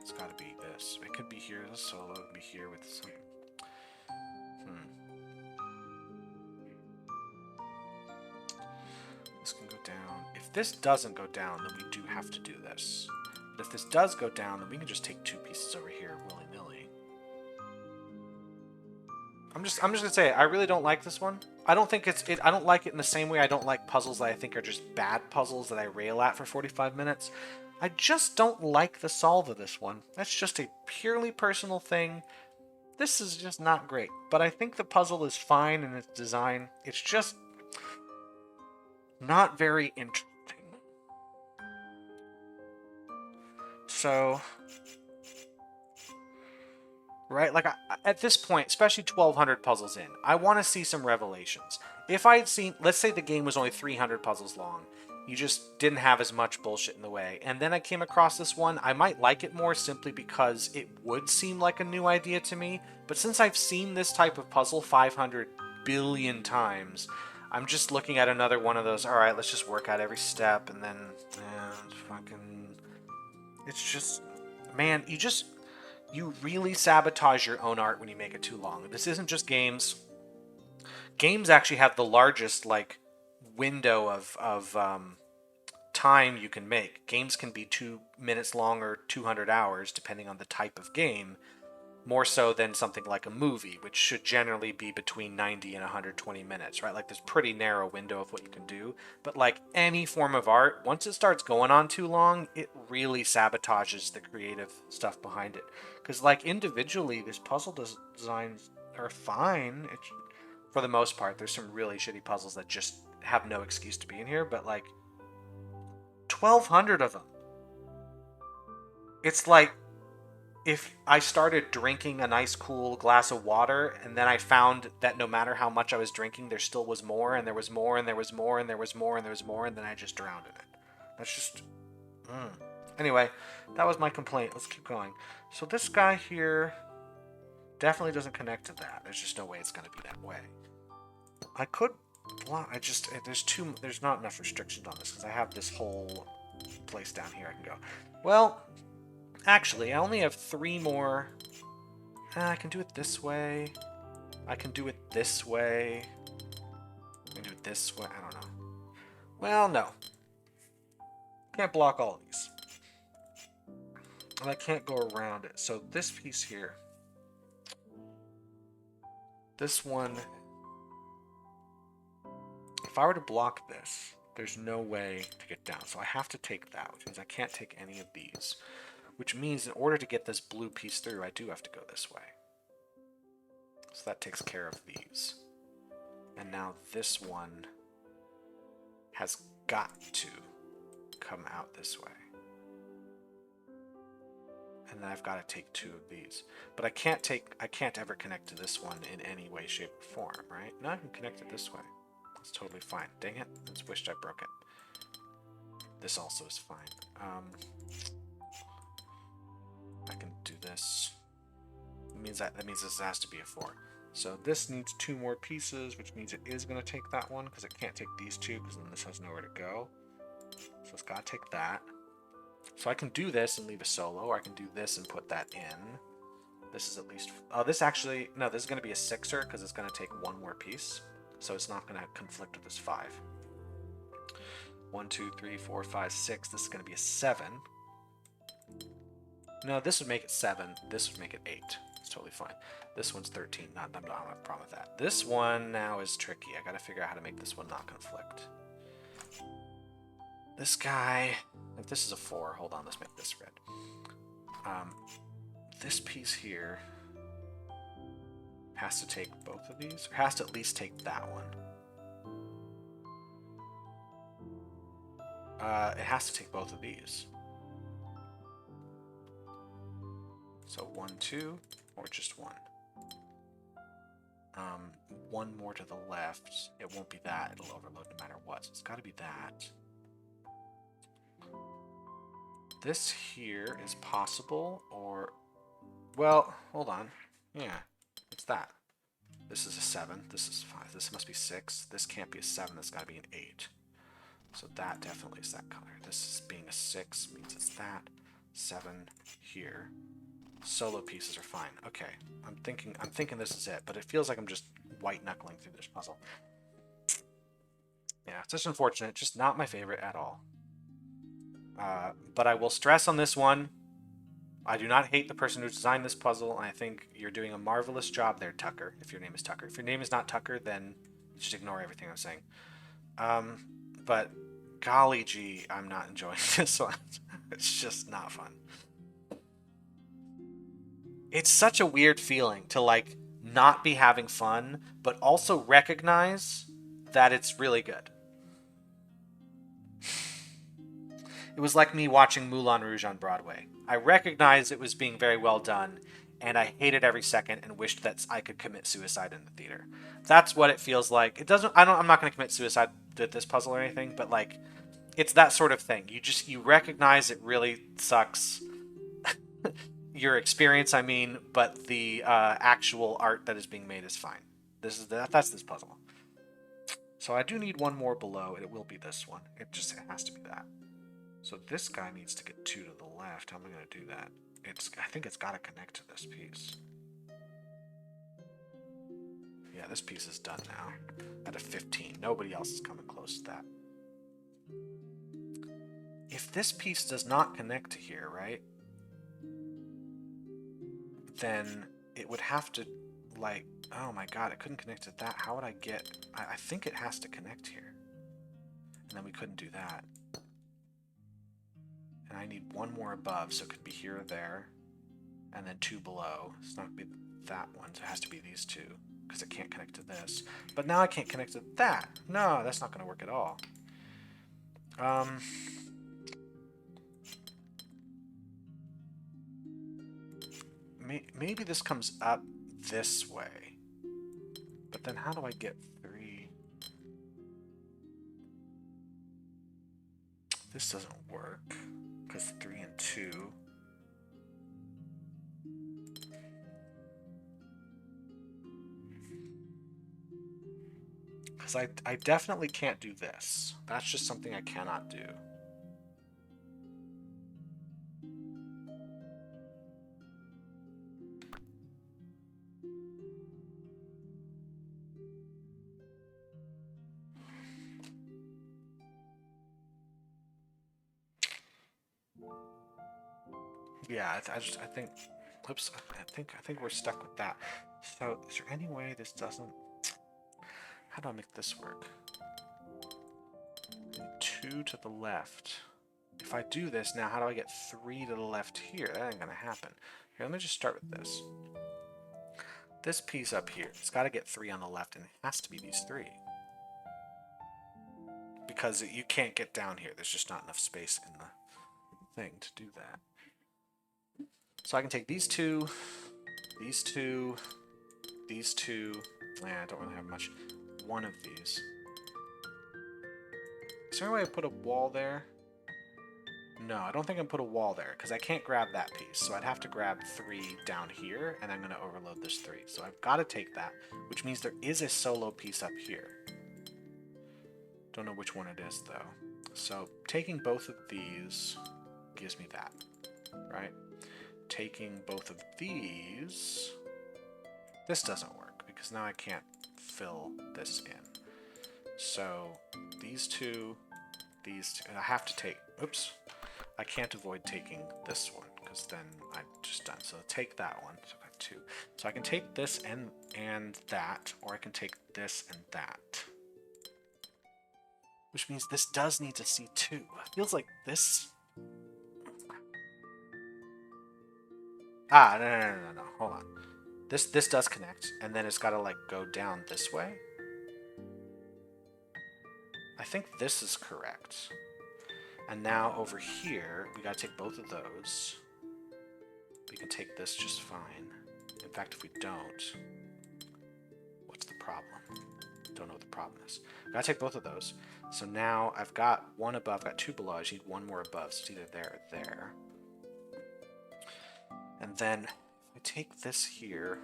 A: It's got to be this. It could be here as a solo. It could be here with some... This can go down. If this doesn't go down, then we do have to do this. But if this does go down, then we can just take 2 pieces over here willy-nilly. I'm just gonna say I really don't like this one. I don't think I don't like it in the same way I don't like puzzles that I think are just bad puzzles that I rail at for 45 minutes. I just don't like the solve of this one. That's just a purely personal thing. This is just not great. But I think the puzzle is fine in its design. It's just not very interesting. So, right, like at this point, especially 1,200 puzzles in, I want to see some revelations. If I had seen, let's say the game was only 300 puzzles long, you just didn't have as much bullshit in the way, and then I came across this one, I might like it more simply because it would seem like a new idea to me, but since I've seen this type of puzzle 500 billion times, I'm just looking at another one of those, alright, let's just work out every step, and then, it's just, man, you really sabotage your own art when you make it too long. This isn't just games. Games actually have the largest, like, window of time you can make. Games can be 2 minutes long or 200 hours, depending on the type of game, more so than something like a movie, which should generally be between 90 and 120 minutes, right? Like, there's pretty narrow window of what you can do. But like any form of art, once it starts going on too long, it really sabotages the creative stuff behind it. Because like individually, these puzzle designs are fine. For the most part, there's some really shitty puzzles that just have no excuse to be in here, but like 1,200 of them. It's like if I started drinking a nice cool glass of water and then I found that no matter how much I was drinking, there still was more, and there was more, and there was more, and there was more, and there was more, and then I just drowned in it. That's just... Anyway, that was my complaint. Let's keep going. So this guy here definitely doesn't connect to that. There's just no way it's going to be that way. I could block... There's not enough restrictions on this because I have this whole place down here I can go. Well... Actually, I only have 3 more. I can do it this way. I can do it this way. I can do it this way. I don't know. Well, no. Can't block all of these. And I can't go around it. So this piece here. This one. If I were to block this, there's no way to get down. So I have to take that, which means I can't take any of these. Which means in order to get this blue piece through, I do have to go this way. So that takes care of these. And now this one has got to come out this way. And then I've got to take 2 of these. But I can't ever connect to this one in any way, shape, or form, right? Now I can connect it this way. That's totally fine. Dang it. I just wished I broke it. This also is fine. I can do this. That means this has to be a 4. So this needs 2 more pieces, which means it is going to take that one, because it can't take these 2, because then this has nowhere to go. So it's got to take that. So I can do this and leave a solo, or I can do this and put that in. This is at least... Oh, this actually... No, this is going to be a 6er, because it's going to take 1 more piece. So it's not going to conflict with this 5. 1, 2, 3, 4, 5, 6. This is going to be a 7. No, this would make it 7. This would make it 8. It's totally fine. This one's 13. I don't have a problem with that. This one now is tricky. I gotta figure out how to make this one not conflict. This guy, if this is a 4, hold on, let's make this red. This piece here has to take both of these, or has to at least take that one. It has to take both of these. So 1, 2, or just 1. One more to the left. It won't be that. It'll overload no matter what. So it's got to be that. This here is possible, or... Well, hold on. Yeah, it's that. This is a 7. This is 5. This must be 6. This can't be a 7. That's got to be an 8. So that definitely is that color. This is being a 6 means it's that. 7 here. Solo pieces are fine. Okay, I'm thinking this is it, but it feels like I'm just white knuckling through this puzzle. Yeah, it's just unfortunate. Just not my favorite at all. But I will stress on this one, I do not hate the person who designed this puzzle. I think you're doing a marvelous job there, Tucker, if your name is Tucker. If your name is not Tucker, then just ignore everything I'm saying. But golly gee, I'm not enjoying this one. It's just not fun. It's such a weird feeling to, like, not be having fun, but also recognize that it's really good. It was like me watching Moulin Rouge on Broadway. I recognized it was being very well done, and I hated every second and wished that I could commit suicide in the theater. That's what it feels like. It doesn't. I'm not going to commit suicide with this puzzle or anything, but like, it's that sort of thing. You recognize it really sucks. Your experience, I mean, but the actual art that is being made is fine. That's this puzzle. So I do need one more below, and it will be this one. It has to be that. So this guy needs to get 2 to the left. How am I going to do that? I think it's got to connect to this piece. Yeah, this piece is done now at a 15. Nobody else is coming close to that. If this piece does not connect to here, right? Then it would have to, like, oh my god, it couldn't connect to that. How would I get... I think it has to connect here. And then we couldn't do that. And I need one more above, so it could be here or there. And then 2 below. It's not going to be that one, so it has to be these 2. Because it can't connect to this. But now I can't connect to that. No, that's not going to work at all. Maybe this comes up this way. But then how do I get 3? This doesn't work. Because 3 and 2. Because I definitely can't do this. That's just something I cannot do. Yeah, I think, oops, I think we're stuck with that. So, is there any way this doesn't? How do I make this work? 2 to the left. If I do this now, how do I get 3 to the left here? That ain't gonna happen. Here, let me just start with this. This piece up here, it's got to get 3 on the left, and it has to be these 3. Because you can't get down here. There's just not enough space in the thing to do that. So I can take these 2, these 2, these 2. I don't really have much. One of these. Is there any way to put a wall there? No, I don't think I can put a wall there, because I can't grab that piece. So I'd have to grab 3 down here, and I'm going to overload this 3. So I've got to take that, which means there is a solo piece up here. Don't know which one it is, though. So taking both of these gives me that, right? Taking both of these... This doesn't work, because now I can't fill this in. So these 2, these 2, and I have to take... Oops. I can't avoid taking this one, because then I'm just done. So take that one. So I have 2. So I can take this and that, or I can take this and that. which means this does need to see 2. It feels like this... Ah, no. Hold on. This does connect, and then it's got to, like, go down this way. I think this is correct. And now over here, we got to take both of those. We can take this just fine. In fact, if we don't, what's the problem? Don't know what the problem is. We got to take both of those. So now I've got one above, got 2 below. I just need one more above, so it's either there or there. And then if I take this here,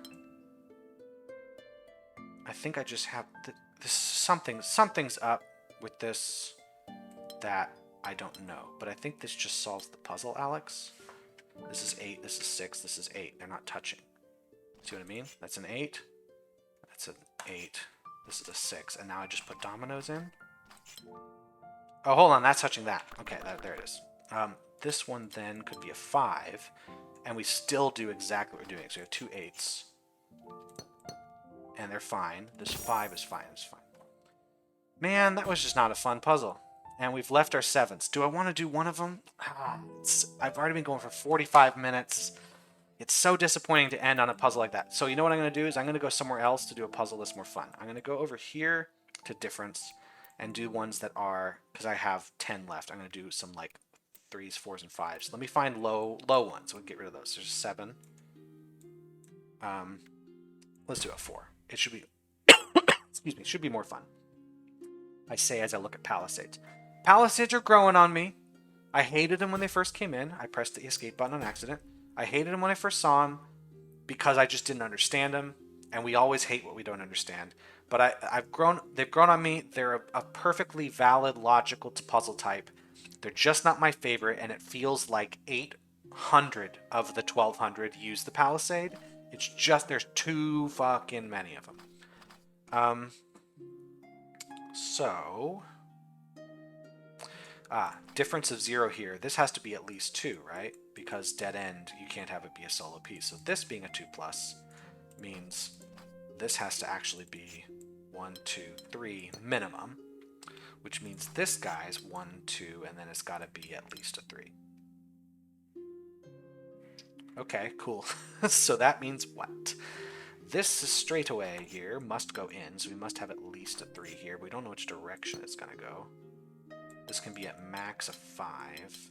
A: I think I just have this something's up with this that I don't know. But I think this just solves the puzzle, Alex. This is 8, this is 6, this is 8. They're not touching. See what I mean? That's an 8. That's an 8. This is a 6. And now I just put dominoes in. Oh, hold on. That's touching that. Okay, there it is. This one then could be a 5. And we still do exactly what we're doing. So we have 2 8s. And they're fine. This 5 is fine. It's fine. Man, that was just not a fun puzzle. And we've left our 7s. Do I want to do one of them? I've already been going for 45 minutes. It's so disappointing to end on a puzzle like that. So you know what I'm going to do is I'm going to go somewhere else to do a puzzle that's more fun. I'm going to go over here to difference and do ones that are, because I have 10 left, I'm going to do some like 3s, 4s, and 5s. Let me find low ones. So we can get rid of those. There's 7. Let's do a 4. It should be, excuse me, should be more fun. I say as I look at Palisades. Palisades are growing on me. I hated them when they first came in. I pressed the escape button on accident. I hated them when I first saw them because I just didn't understand them. And we always hate what we don't understand. But they've grown on me. They're a perfectly valid, logical puzzle type. They're just not my favorite, and it feels like 800 of the 1200 use the Palisade. It's just, there's too fucking many of them. Difference of 0 here. This has to be at least 2, right? Because dead end, you can't have it be a solo piece. So this being a 2+ means this has to actually be 1, 2, 3 minimum, which means this guy's 1, 2, and then it's got to be at least a 3. Okay, cool. So that means what? This is straightaway here, must go in, so we must have at least a 3 here. We don't know which direction it's going to go. This can be at max a 5.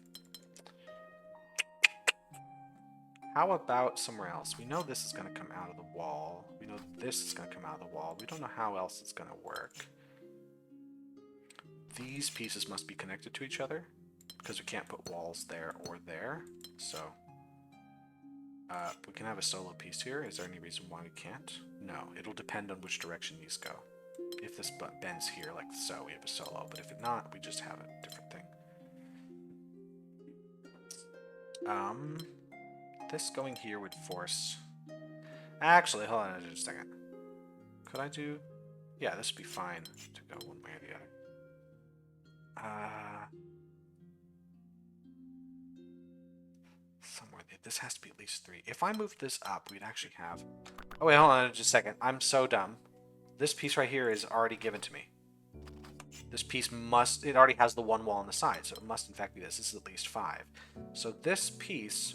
A: How about somewhere else? We know this is going to come out of the wall. We know this is going to come out of the wall. We don't know how else it's going to work. These pieces must be connected to each other because we can't put walls there or there. So we can have a solo piece here. Is there any reason why we can't? No, it'll depend on which direction these go. If this bends here like so, we have a solo. But if it not, we just have a different thing. This going here would force... Actually, hold on just a second. Could I do... Yeah, this would be fine to go one way or the other. Somewhere... This has to be at least 3. If I moved this up, we'd actually have... Oh, wait, hold on just a second. I'm so dumb. This piece right here is already given to me. This piece must... It already has the one wall on the side, so it must in fact be this. This is at least 5. So this piece...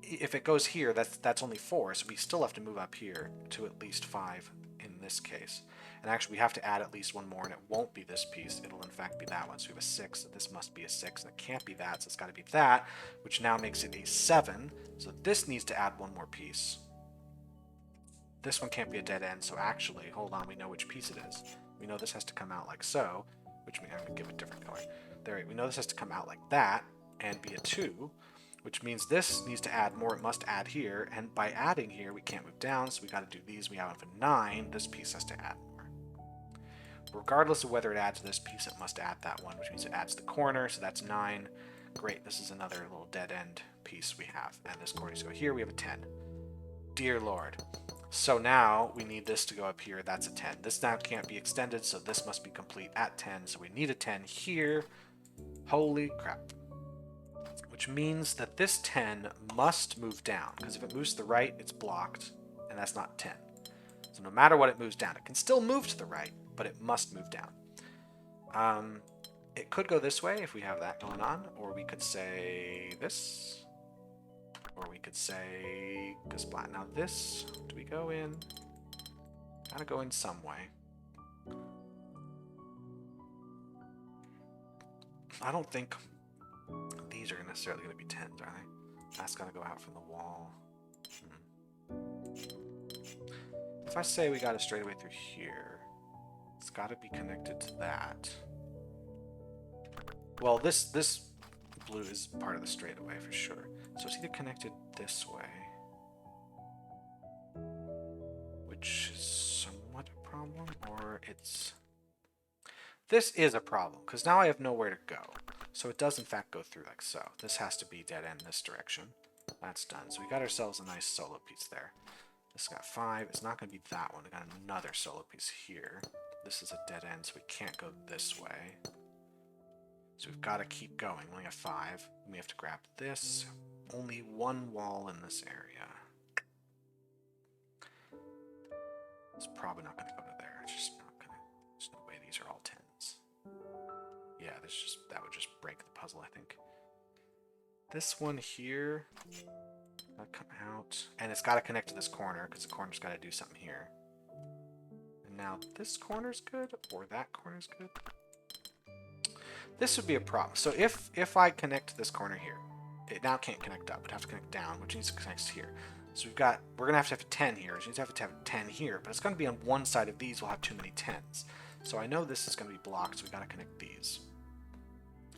A: If it goes here, that's only 4, so we still have to move up here to at least 5 in this case. And actually, we have to add at least one more, and it won't be this piece. It'll in fact be that one. So we have a 6, so this must be a 6, and it can't be that, so it's got to be that, which now makes it a 7. So this needs to add one more piece. This one can't be a dead end, so actually, hold on, we know which piece it is. We know this has to come out like so, which means I'm going to give it a different color. There, we know this has to come out like that and be a 2. Which means this needs to add more, it must add here, and by adding here, we can't move down, so we got to do these. We have a 9, this piece has to add more. Regardless of whether it adds this piece, it must add that one, which means it adds the corner, so that's 9. Great, this is another little dead end piece we have, and this corner. So here we have a 10. Dear Lord. So now we need this to go up here, that's a 10. This now can't be extended, so this must be complete at 10, so we need a 10 here. Holy crap. Which means that this 10 must move down, because if it moves to the right, it's blocked, and that's not 10. So no matter what it moves down, it can still move to the right, but it must move down. it could go this way if we have that going on, or we could say this, or we could say splat. Now this, do we go in? Gotta go in some way. I don't think these are necessarily going to be 10s, are they? That's got to go out from the wall. If I say we got a straightaway through here, it's got to be connected to that. Well, this blue is part of the straightaway for sure. So it's either connected this way, which is somewhat a problem, or it's... This is a problem, because now I have nowhere to go. So it does in fact go through like so. This has to be dead end this direction. That's done. So we got ourselves a nice solo piece there. This got 5. It's not going to be that one. We got another solo piece here. This is a dead end, so we can't go this way. So we've got to keep going. We only have 5. We have to grab this. Only one wall in this area. It's probably not going to go to there. It's just not going to. There's no way these are all 10s. Yeah, that would just break the puzzle, I think. This one here, that'll come out, and it's got to connect to this corner because the corner's got to do something here. And now this corner's good, or that corner's good. This would be a problem. So if I connect to this corner here, it now can't connect up. It'd have to connect down, which means it connects here. So we're gonna have a 10 here, which means we have to have a 10 here, but it's gonna be on one side of these. We'll have too many 10s. So I know this is gonna be blocked, so we gotta connect these.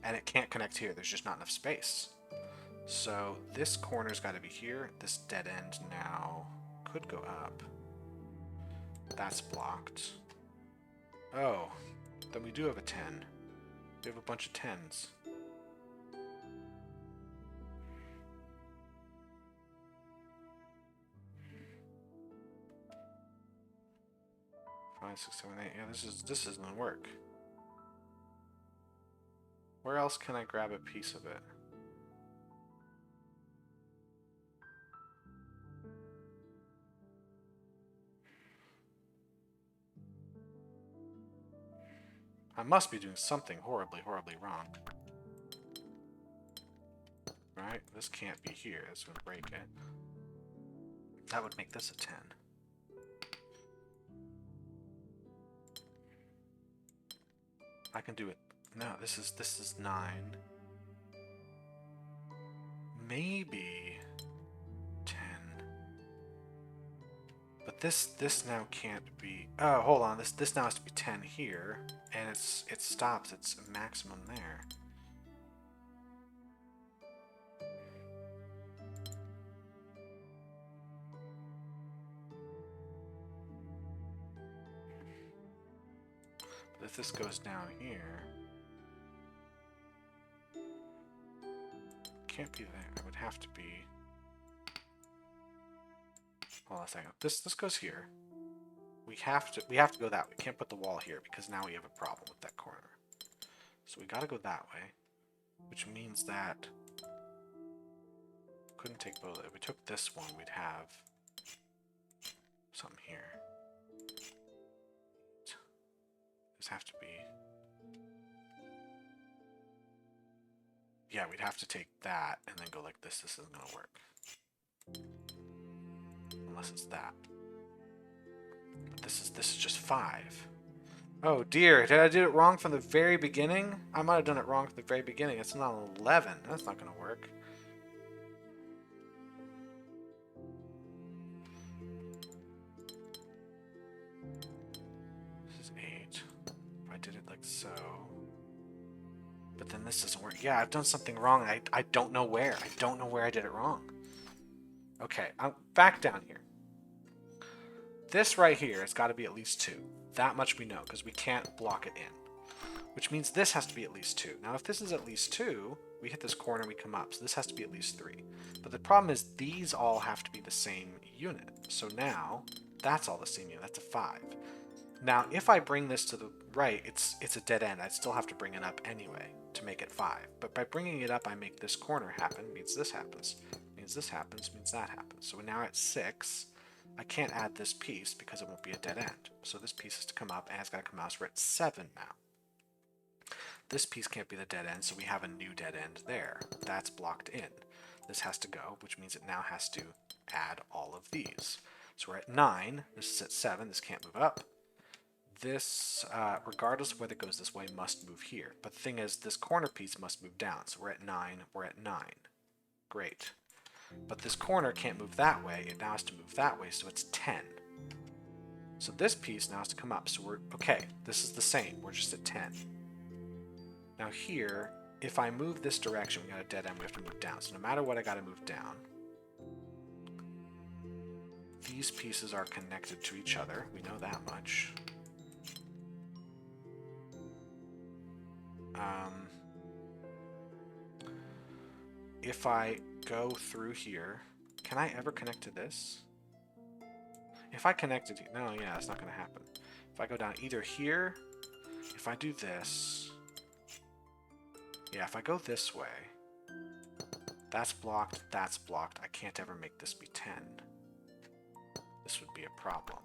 A: And it can't connect here. There's just not enough space. So this corner's got to be here. This dead end now could go up. That's blocked. Oh, then we do have a 10. We have a bunch of 10s. Five, 6, 7, 8. Yeah, this isn't gonna work. Where else can I grab a piece of it? I must be doing something horribly, horribly wrong. Right? This can't be here. It's going to break it. That would make this a 10. I can do it. No, this is 9. Maybe 10. But this now can't be. Oh, hold on. This now has to be 10 here, and it stops. It's a maximum there. But if this goes down here, it can't be there. It would have to be. Hold on a second. This goes here. We have to go that way. We can't put the wall here because now we have a problem with that corner. So we got to go that way, which means that couldn't take both. If we took this one, we'd have something here. This have to be. Yeah, we'd have to take that and then go like this. This isn't gonna work. Unless it's that. But this is just 5. Oh dear, did I do it wrong from the very beginning? I might have done it wrong from the very beginning. It's not an 11. That's not gonna work. This is 8. If I did it like so. But then this doesn't work. Yeah, I've done something wrong. I don't know where. I don't know where I did it wrong. Okay, I'm back down here. This right here has got to be at least 2. That much we know, because we can't block it in. Which means this has to be at least 2. Now, if this is at least 2, we hit this corner, we come up. So this has to be at least 3. But the problem is these all have to be the same unit. So now, that's all the same unit. That's a 5. Now, if I bring this to the right, it's a dead end. I'd still have to bring it up anyway to make it 5. But by bringing it up, I make this corner happen. Means this happens. Means this happens. Means that happens. So we're now at 6. I can't add this piece because it won't be a dead end. So this piece has to come up, and it's got to come out. So we're at 7 now. This piece can't be the dead end, so we have a new dead end there. That's blocked in. This has to go, which means it now has to add all of these. So we're at 9. This is at 7. This can't move up. This, regardless of whether it goes this way, must move here. But the thing is, this corner piece must move down. So we're at 9. We're at 9. Great. But this corner can't move that way. It now has to move that way, so it's 10. So this piece now has to come up. So we're, okay, this is the same. We're just at 10. Now here, if I move this direction, we got a dead end, we have to move down. So no matter what, I got to move down. These pieces are connected to each other. We know that much. If I go through here, can I ever connect to this? If I connected, no, yeah, it's not going to happen. If I go down either here, if I do this, yeah, if I go this way, that's blocked, I can't ever make this be 10. This would be a problem.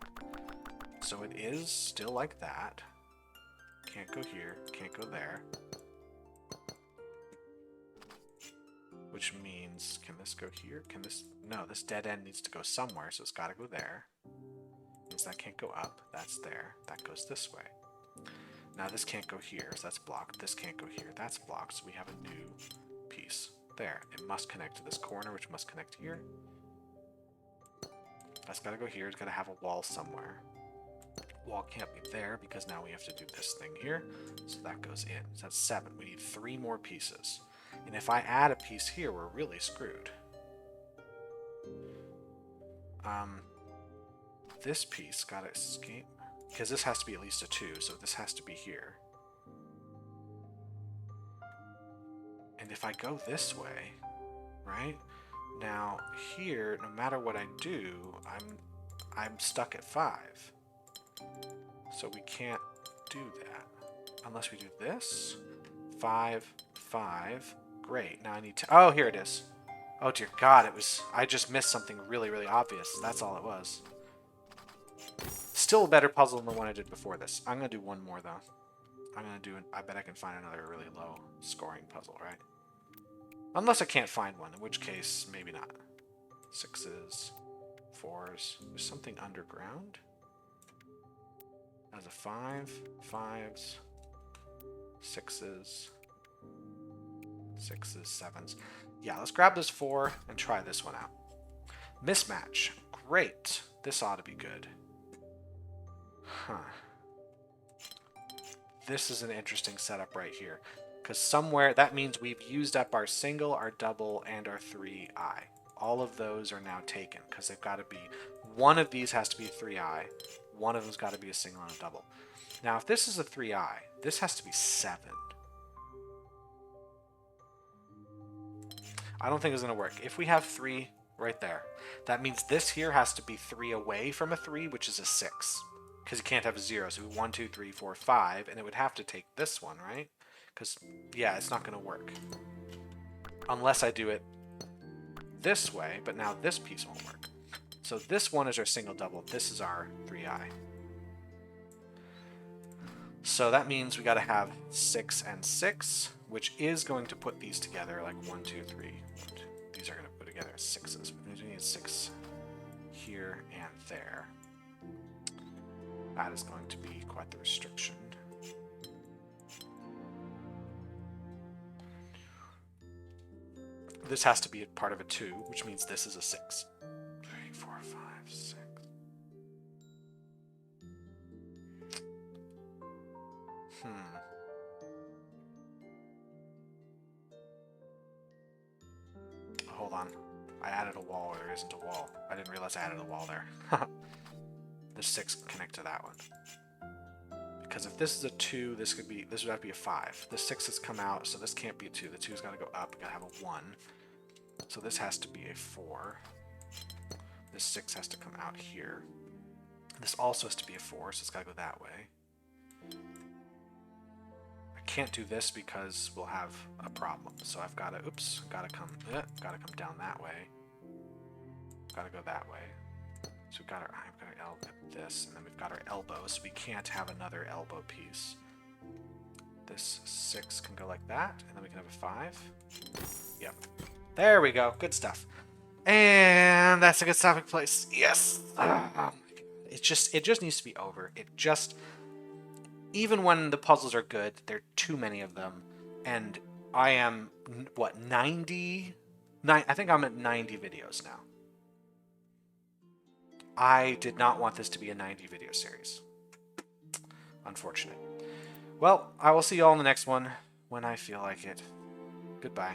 A: So it is still like that. Can't go here, can't go there. Which means, can this go here? Can this, no, this dead end needs to go somewhere, so it's got to go there. Means that can't go up, that's there, that goes this way. Now this can't go here, so that's blocked. This can't go here, that's blocked, so we have a new piece there. It must connect to this corner, which must connect here. That's got to go here, it's got to have a wall somewhere. Wall can't be there because now we have to do this thing here, so that goes in. So that's 7. We need 3 more pieces. And if I add a piece here, we're really screwed. This piece got to escape, because this has to be at least a 2, so this has to be here. And if I go this way, right? Now here, no matter what I do, I'm stuck at 5. So we can't do that unless we do this. 5, 5. Great. Now I need to. Oh, here it is. Oh dear God! It was. I just missed something really, really obvious. That's all it was. Still a better puzzle than the one I did before this. I'm gonna do one more though. I'm gonna do. I bet I can find another really low scoring puzzle, right? Unless I can't find one, in which case maybe not. 6s, 4s. There's something underground. As a 5, 5s, 6s, 6s, 7s. Yeah, let's grab this 4 and try this one out. Mismatch. Great. This ought to be good. Huh. This is an interesting setup right here. Because somewhere, that means we've used up our single, our double, and our 3i. All of those are now taken, because they've got to be, one of these has to be a 3i, one of them's got to be a single and a double. Now, if this is a 3i, this has to be 7. I don't think it's going to work. If we have 3 right there, that means this here has to be 3 away from a 3, which is a 6. Because you can't have a 0, so 1, 2, 3, 4, 5, and it would have to take this one, right? Because, yeah, it's not going to work. Unless I do it this way, but now this piece won't work. So this one is our single double. This is our 3i. So that means we got to have 6 and 6, which is going to put these together like 1, 2, 3. 1, 2. These are going to put together 6s. We need 6 here and there. That is going to be quite the restriction. This has to be a part of a 2, which means this is a 6. 3, 4, 5, 6. Hold on. I added a wall where there isn't a wall. I didn't realize I added a wall there. The 6 can connect to that one. Because if this is a 2, this would have to be a 5. The 6 has come out, so this can't be a 2. The 2's got to go up. Got to have a 1. So this has to be a 4. This 6 has to come out here. This also has to be a 4, so it's got to go that way. I can't do this because we'll have a problem. So I've got to, oops, got to come down that way. Got to go that way. So we've got our elbow, this, and then we've got our elbow, so we can't have another elbow piece. This 6 can go like that, and then we can have a 5. Yep. There we go. Good stuff. And that's a good stopping place. Yes. Oh my God. It just needs to be over. It just, even when the puzzles are good, there are too many of them, and I am what, 90? I think I'm at 90 videos now. I did not want this to be a 90 video series. Unfortunate. Well, I will see you all in the next one when I feel like it. Goodbye.